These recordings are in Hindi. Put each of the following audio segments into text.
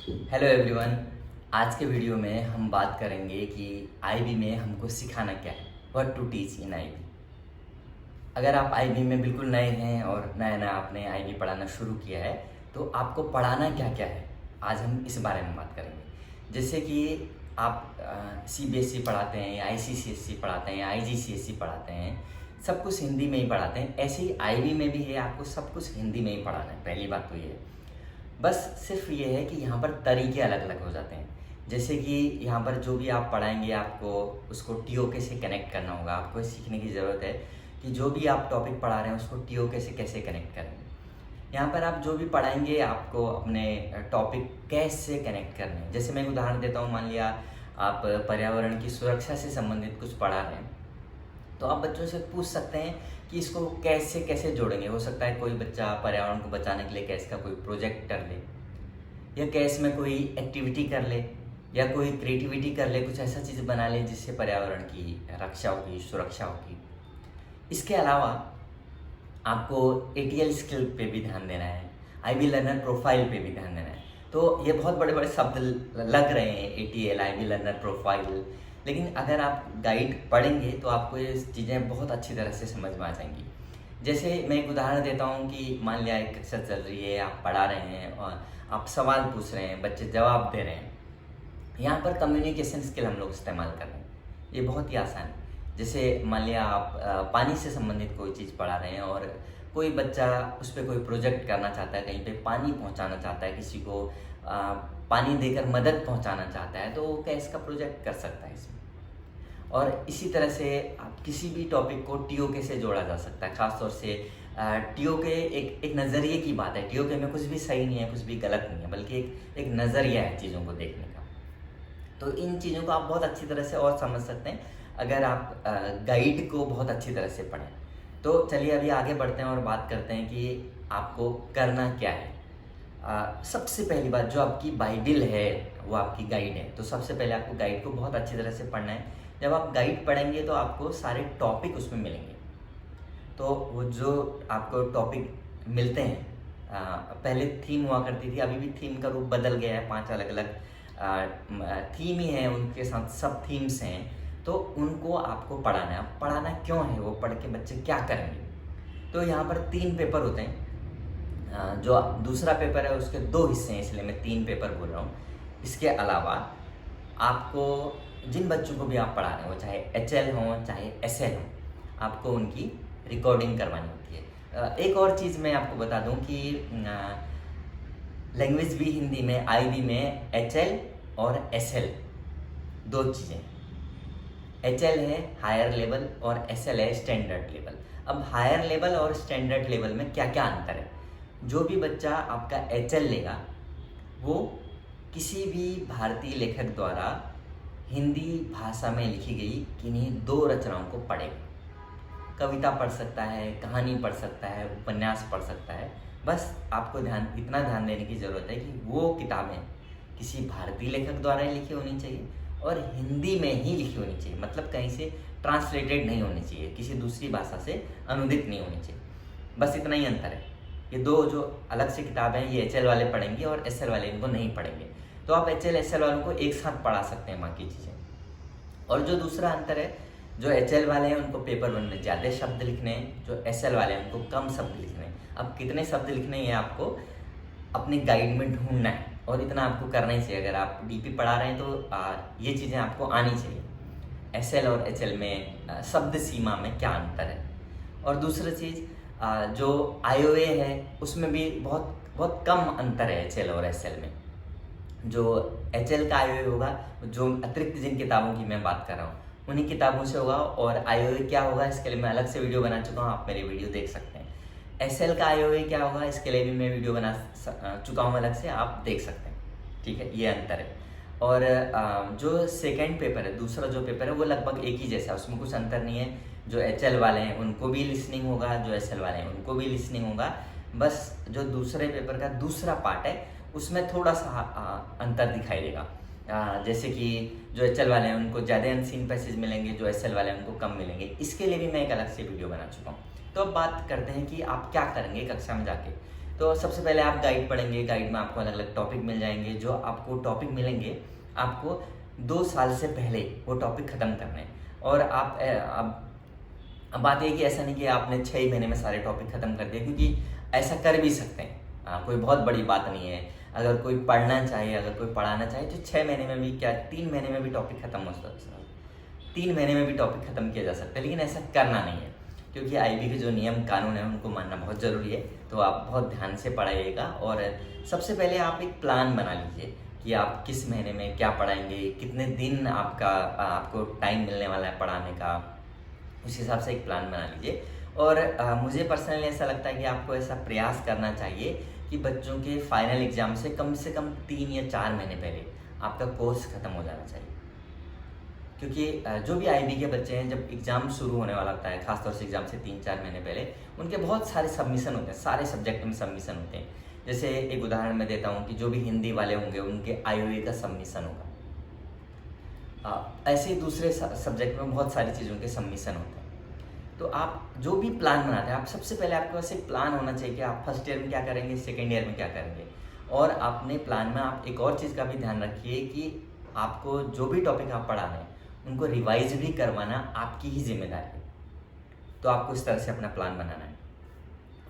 Hello everyone. आज के वीडियो में हम बात करेंगे कि आईबी में हमको सिखाना क्या है, what to teach in IB. अगर आप आईबी में बिल्कुल नए हैं और नया नया आपने आईबी पढ़ाना शुरू किया है तो आपको पढ़ाना क्या क्या है, आज हम इस बारे में बात करेंगे। जैसे कि आप सीबीएसई पढ़ाते हैं या आईसीसीएसई पढ़ाते हैं या आईजीसीएसई पढ़ाते हैं, सब कुछ हिंदी में ही पढ़ाते हैं। ऐसे ही आईबी में भी है, आपको सब कुछ हिंदी में ही पढ़ाना है। पहली बात तो ये है, बस सिर्फ ये है कि यहाँ पर तरीके अलग अलग हो जाते हैं। जैसे कि यहाँ पर जो भी आप पढ़ाएंगे आपको उसको टीओके से कनेक्ट करना होगा। आपको ये सीखने की ज़रूरत है कि जो भी आप टॉपिक पढ़ा रहे हैं उसको टीओके से कैसे कनेक्ट करेंगे। यहाँ पर आप जो भी पढ़ाएंगे आपको अपने टॉपिक कैसे कनेक्ट करने हैं। जैसे मैं एक उदाहरण देता हूँ, मान लिया आप पर्यावरण की सुरक्षा से संबंधित कुछ पढ़ा रहे हैं, तो आप बच्चों से पूछ सकते हैं कि इसको कैसे कैसे जोड़ेंगे। हो सकता है कोई बच्चा पर्यावरण को बचाने के लिए कैस का कोई प्रोजेक्ट कर ले, या कैस में कोई एक्टिविटी कर ले, या कोई क्रिएटिविटी कर ले, कुछ ऐसा चीज़ बना ले जिससे पर्यावरण की रक्षा होगी, सुरक्षा होगी। इसके अलावा आपको एटीएल स्किल पे भी ध्यान देना है, आईबी लर्नर प्रोफाइल पे भी ध्यान देना है। तो ये बहुत बड़े बड़े शब्द लग रहे हैं, एटीएल, आईबी लर्नर प्रोफाइल, लेकिन अगर आप गाइड पढ़ेंगे तो आपको ये चीज़ें बहुत अच्छी तरह से समझ में आ जाएंगी। जैसे मैं एक उदाहरण देता हूँ कि मान लिया एक कक्षा चल रही है, आप पढ़ा रहे हैं और आप सवाल पूछ रहे हैं, बच्चे जवाब दे रहे हैं। यहाँ पर कम्युनिकेशन स्किल हम लोग इस्तेमाल कर रहे हैं, ये बहुत ही आसान है। जैसे मान लिया आप पानी से संबंधित कोई चीज़ पढ़ा रहे हैं और कोई बच्चा उस पर कोई प्रोजेक्ट करना चाहता है, कहीं पे पानी पहुँचाना चाहता है, किसी को पानी देकर मदद पहुँचाना चाहता है, तो वो कैसे का प्रोजेक्ट कर सकता है इसमें। और इसी तरह से आप किसी भी टॉपिक को टीओके से जोड़ा जा सकता है। ख़ास तौर से टीओके एक नज़रिए की बात है। टीओके में कुछ भी सही नहीं है, कुछ भी गलत नहीं है, बल्कि एक नज़रिया है चीज़ों को देखने का। तो इन चीज़ों को आप बहुत अच्छी तरह से और समझ सकते हैं अगर आप गाइड को बहुत अच्छी तरह से पढ़ें। तो चलिए अभी आगे बढ़ते हैं और बात करते हैं कि आपको करना क्या है। सबसे पहली बात, जो आपकी बाइबिल है वो आपकी गाइड है। तो सबसे पहले आपको गाइड को बहुत अच्छी तरह से पढ़ना है। जब आप गाइड पढ़ेंगे तो आपको सारे टॉपिक उसमें मिलेंगे। तो वो जो आपको टॉपिक मिलते हैं, पहले थीम हुआ करती थी, अभी भी थीम का रूप बदल गया है। 5 अलग अलग थीम ही है, उनके साथ सब थीम्स हैं। तो उनको आपको पढ़ाना है। अब पढ़ाना क्यों है, वो पढ़ के बच्चे क्या करेंगे। तो यहाँ पर 3 पेपर होते हैं। जो दूसरा पेपर है उसके 2 हिस्से हैं, इसलिए मैं 3 पेपर बोल रहा हूँ। इसके अलावा आपको जिन बच्चों को भी आप पढ़ा रहे हो, चाहे एचएल हो चाहे एसएल हो, आपको उनकी रिकॉर्डिंग करवानी होती है। एक और चीज़ मैं आपको बता दूं कि लैंग्वेज भी हिंदी में आईबी में एचएल और एसएल 2 चीज़ें। एचएल है हायर लेवल और एसएल है स्टैंडर्ड लेवल। अब हायर लेवल और स्टैंडर्ड लेवल में क्या क्या अंतर है। जो भी बच्चा आपका एचएल लेगा वो किसी भी भारतीय लेखक द्वारा हिंदी भाषा में लिखी गई किन्हीं 2 रचनाओं को पढ़ेगा। कविता पढ़ सकता है, कहानी पढ़ सकता है, उपन्यास पढ़ सकता है। बस आपको इतना ध्यान देने की ज़रूरत है कि वो किताबें किसी भारतीय लेखक द्वारा ही लिखी होनी चाहिए और हिंदी में ही लिखी होनी चाहिए। मतलब कहीं से ट्रांसलेटेड नहीं होनी चाहिए, किसी दूसरी भाषा से अनुदित नहीं होनी चाहिए। बस इतना ही अंतर है। ये 2 जो अलग से किताबें हैं, ये एचएल वाले पढ़ेंगे और एसएल वाले इनको नहीं पढ़ेंगे। तो आप एचएल एसएल वालों को एक साथ पढ़ा सकते हैं बाकी चीज़ें। और जो दूसरा अंतर है, जो एचएल वाले हैं उनको पेपर 1 में ज़्यादा शब्द लिखने हैं, जो एसएल वाले हैं उनको कम शब्द लिखने हैं। अब कितने शब्द लिखने हैं आपको अपनी गाइड में ढूंढना है, और इतना आपको करना ही चाहिए। अगर आप डीपी पढ़ा रहे हैं तो ये चीज़ें आपको आनी चाहिए। एसएल और एचएल में शब्द सीमा में क्या अंतर है। और दूसरी चीज़, जो आईओए है उसमें भी बहुत बहुत कम अंतर है एचएल और एसएल में। जो एचएल का आईओए होगा, जो अतिरिक्त जिन किताबों की मैं बात कर रहा हूँ उन्हीं किताबों से होगा। और आईओए क्या होगा इसके लिए मैं अलग से वीडियो बना चुका हूँ, आप मेरी वीडियो देख सकते हैं। एसएल का आईओए क्या होगा इसके लिए भी मैं वीडियो बना चुका हूँ अलग से, आप देख सकते हैं। ठीक है, ये अंतर है। और जो सेकेंड पेपर है, दूसरा जो पेपर है वो लगभग एक ही जैसा है, उसमें कुछ अंतर नहीं है। जो एचएल वाले हैं उनको भी लिसनिंग होगा, जो एसएल वाले हैं उनको भी लिसनिंग होगा। बस जो दूसरे पेपर का दूसरा पार्ट है उसमें थोड़ा सा अंतर दिखाई देगा। जैसे कि जो एचएल वाले हैं उनको ज़्यादा अनसीन पैसेज मिलेंगे, जो एसएल वाले हैं उनको कम मिलेंगे। इसके लिए भी मैं एक अलग से वीडियो बना चुका हूँ। तो अब बात करते हैं कि आप क्या करेंगे कक्षा में जाके। तो सबसे पहले आप गाइड पढ़ेंगे, गाइड में आपको अलग अलग टॉपिक मिल जाएंगे। जो आपको टॉपिक मिलेंगे आपको 2 साल से पहले वो टॉपिक ख़त्म करने हैं। और अब बात ये कि ऐसा नहीं कि आपने 6 महीने में सारे टॉपिक ख़त्म कर दिए, क्योंकि ऐसा कर भी सकते हैं। कोई बहुत बड़ी बात नहीं है। अगर कोई पढ़ना चाहे, अगर कोई पढ़ाना चाहे तो 6 महीने में भी क्या, 3 महीने में भी टॉपिक ख़त्म हो सकता है, 3 महीने में भी टॉपिक ख़त्म किया जा सकता है। लेकिन ऐसा करना नहीं है, क्योंकि आईबी के जो नियम कानून है उनको मानना बहुत ज़रूरी है। तो आप बहुत ध्यान से पढ़ाइएगा। और सबसे पहले आप एक प्लान बना लीजिए कि आप किस महीने में क्या पढ़ाएंगे, कितने दिन आपको टाइम मिलने वाला है पढ़ाने का, उस हिसाब से एक प्लान बना लीजिए। और मुझे पर्सनली ऐसा लगता है कि आपको ऐसा प्रयास करना चाहिए कि बच्चों के फाइनल एग्ज़ाम से कम 3 या 4 महीने पहले आपका कोर्स ख़त्म हो जाना चाहिए। क्योंकि जो भी आईबी के बच्चे हैं, जब एग्ज़ाम शुरू होने वाला होता है, खासतौर से एग्ज़ाम से 3-4 महीने पहले उनके बहुत सारे सबमिशन होते हैं, सारे सब्जेक्ट में सबमिशन होते हैं। जैसे एक उदाहरण मैं देता हूँ कि जो भी हिंदी वाले होंगे उनके आईओए का सबमिशन होगा। ऐसे ही दूसरे सब्जेक्ट में बहुत सारी चीज़ों के सबमिशन होते हैं। तो आप जो भी प्लान बनाते हैं, आप सबसे पहले आपके पास एक प्लान होना चाहिए कि आप फर्स्ट ईयर में क्या करेंगे, सेकेंड ईयर में क्या करेंगे। और अपने प्लान में आप एक और चीज़ का भी ध्यान रखिए कि आपको जो भी टॉपिक आप पढ़ा रहे हैं उनको रिवाइज भी करवाना आपकी ही जिम्मेदारी है। तो आपको इस तरह से अपना प्लान बनाना है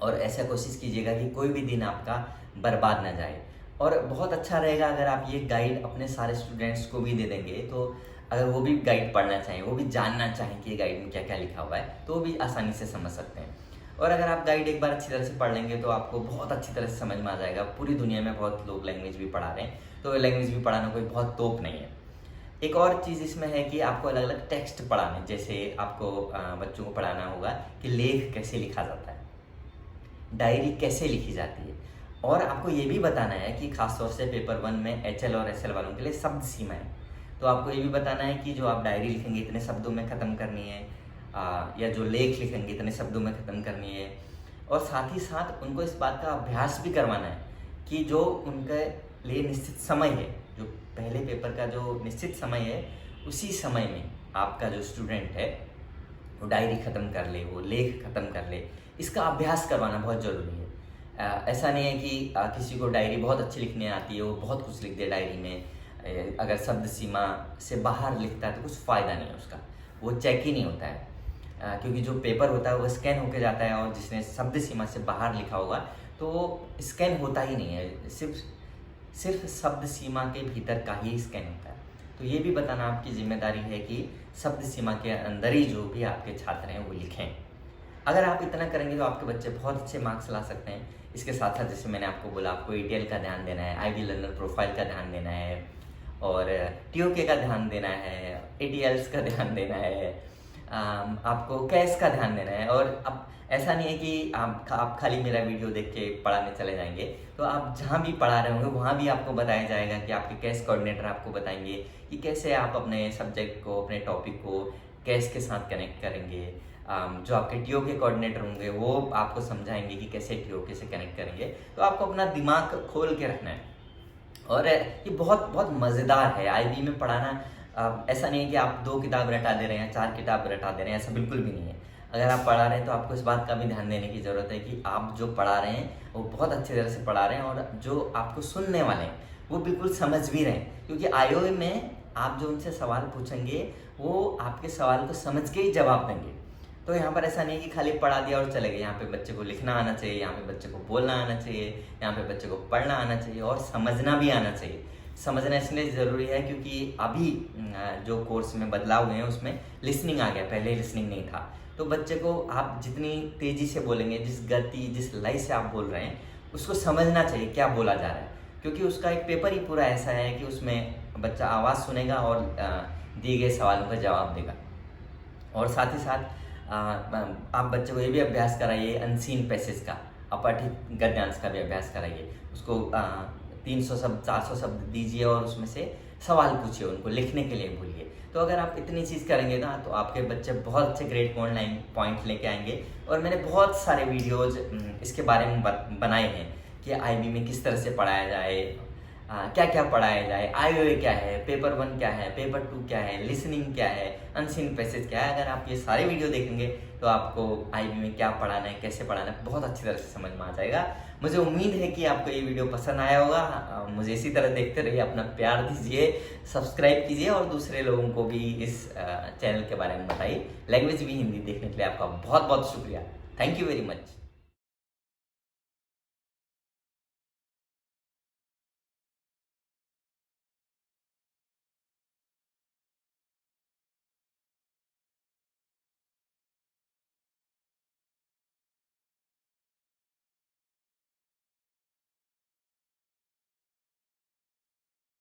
और ऐसा कोशिश कीजिएगा कि कोई भी दिन आपका बर्बाद ना जाए। और बहुत अच्छा रहेगा अगर आप ये गाइड अपने सारे स्टूडेंट्स को भी दे देंगे, तो अगर वो भी गाइड पढ़ना चाहें, वो भी जानना चाहें कि गाइड में क्या क्या लिखा हुआ है, तो वो भी आसानी से समझ सकते हैं। और अगर आप गाइड एक बार अच्छी तरह से पढ़ लेंगे तो आपको बहुत अच्छी तरह से समझ में आ जाएगा। पूरी दुनिया में बहुत लोग लैंग्वेज भी पढ़ा रहे हैं, तो लैंग्वेज भी पढ़ाना कोई बहुत तोप नहीं है। एक और चीज़ इसमें है कि आपको अलग अलग टेक्स्ट पढ़ाने, जैसे आपको बच्चों को पढ़ाना होगा कि लेख कैसे लिखा जाता है, डायरी कैसे लिखी जाती है। और आपको ये भी बताना है कि खासतौर से पेपर 1 में HL और SL वालों के लिए शब्द सीमा है। तो आपको ये भी बताना है कि जो आप डायरी लिखेंगे इतने शब्दों में ख़त्म करनी है, या जो लेख लिखेंगे इतने शब्दों में ख़त्म करनी है। और साथ ही साथ उनको इस बात का अभ्यास भी करवाना है कि जो उनके लिए निश्चित समय है, जो पहले पेपर का जो निश्चित समय है, उसी समय में आपका जो स्टूडेंट है वो डायरी ख़त्म कर ले, वो लेख ख़त्म कर ले। इसका अभ्यास करवाना बहुत ज़रूरी है। ऐसा नहीं है कि किसी को डायरी बहुत अच्छी लिखने आती है, वो बहुत कुछ लिख दे डायरी में, अगर शब्द सीमा से बाहर लिखता है तो कुछ फ़ायदा नहीं है उसका, वो चेक ही नहीं होता है। क्योंकि जो पेपर होता है वो स्कैन होके जाता है, और जिसने शब्द सीमा से बाहर लिखा होगा तो वो स्कैन होता ही नहीं है, सिर्फ शब्द सीमा के भीतर का ही स्कैन होता है। तो ये भी बताना आपकी जिम्मेदारी है कि शब्द सीमा के अंदर ही जो भी आपके छात्र हैं वो लिखें। अगर आप इतना करेंगे तो आपके बच्चे बहुत अच्छे मार्क्स ला सकते हैं। इसके साथ साथ जैसे मैंने आपको बोला, आपको ETL का ध्यान देना है, IB लर्नर प्रोफाइल का ध्यान देना है, और TOK का ध्यान देना है, ATLs का ध्यान देना है, आपको कैश का ध्यान देना है। और अब ऐसा नहीं है कि आप खाली मेरा वीडियो देख के पढ़ाने चले जाएंगे, तो आप जहाँ भी पढ़ा रहे होंगे वहाँ भी आपको बताया जाएगा कि आपके कैश कोऑर्डिनेटर आपको बताएंगे कि कैसे आप अपने सब्जेक्ट को, अपने टॉपिक को कैश के साथ कनेक्ट करेंगे। जो आपके TOK कोऑर्डिनेटर होंगे वो आपको समझाएंगे कि कैसे TOK से कनेक्ट करेंगे। तो आपको अपना दिमाग खोल के रखना है। और ये बहुत बहुत मज़ेदार है IB में पढ़ाना। ऐसा नहीं है कि आप 2 किताब रटा दे रहे हैं, 4 किताब रटा दे रहे हैं, ऐसा बिल्कुल भी नहीं है। अगर आप पढ़ा रहे हैं तो आपको इस बात का भी ध्यान देने की ज़रूरत है कि आप जो पढ़ा रहे हैं वो बहुत अच्छी तरह से पढ़ा रहे हैं, और जो आपको सुनने वाले हैं वो बिल्कुल समझ भी रहे हैं। क्योंकि IOA में आप जो उनसे सवाल पूछेंगे वो आपके सवाल को समझ के ही जवाब देंगे। तो यहाँ पर ऐसा नहीं कि खाली पढ़ा दिया और चले गए। यहाँ पे बच्चे को लिखना आना चाहिए, यहाँ पे बच्चे को बोलना आना चाहिए, यहाँ पे बच्चे को पढ़ना आना चाहिए, और समझना भी आना चाहिए। समझना इसलिए ज़रूरी है क्योंकि अभी जो कोर्स में बदलाव हुए हैं उसमें लिसनिंग आ गया, पहले लिसनिंग नहीं था। तो बच्चे को आप जितनी तेज़ी से बोलेंगे, जिस गति, जिस लय से आप बोल रहे हैं, उसको समझना चाहिए क्या बोला जा रहा है। क्योंकि उसका एक पेपर ही पूरा ऐसा है कि उसमें बच्चा आवाज़ सुनेगा और दिए गए सवालों का जवाब देगा। और साथ ही साथ आप बच्चे को ये भी अभ्यास कराइए अनसीन पैसेज का, अपठित गद्यांश का भी अभ्यास कराइए। उसको 300 शब्द, 400 शब्द दीजिए और उसमें से सवाल पूछिए, उनको लिखने के लिए बोलिए। तो अगर आप इतनी चीज़ करेंगे ना तो आपके बच्चे बहुत अच्छे ग्रेड पॉइंट लेके आएंगे। और मैंने बहुत सारे वीडियोज़ इसके बारे में बनाए हैं कि IB में किस तरह से पढ़ाया जाए, क्या क्या पढ़ाया जाए, आईओए क्या है, पेपर 1 क्या है, पेपर 2 क्या है, लिसनिंग क्या है, अनसीन पैसेज क्या है। अगर आप ये सारे वीडियो देखेंगे तो आपको आईबी में क्या पढ़ाना है, कैसे पढ़ाना है, बहुत अच्छी तरह से समझ में आ जाएगा। मुझे उम्मीद है कि आपको ये वीडियो पसंद आया होगा। मुझे इसी तरह देखते रहिए, अपना प्यार दीजिए, सब्सक्राइब कीजिए और दूसरे लोगों को भी इस चैनल के बारे में बताइए। लैंग्वेज भी हिंदी देखने के लिए आपका बहुत बहुत शुक्रिया। Thank you very much.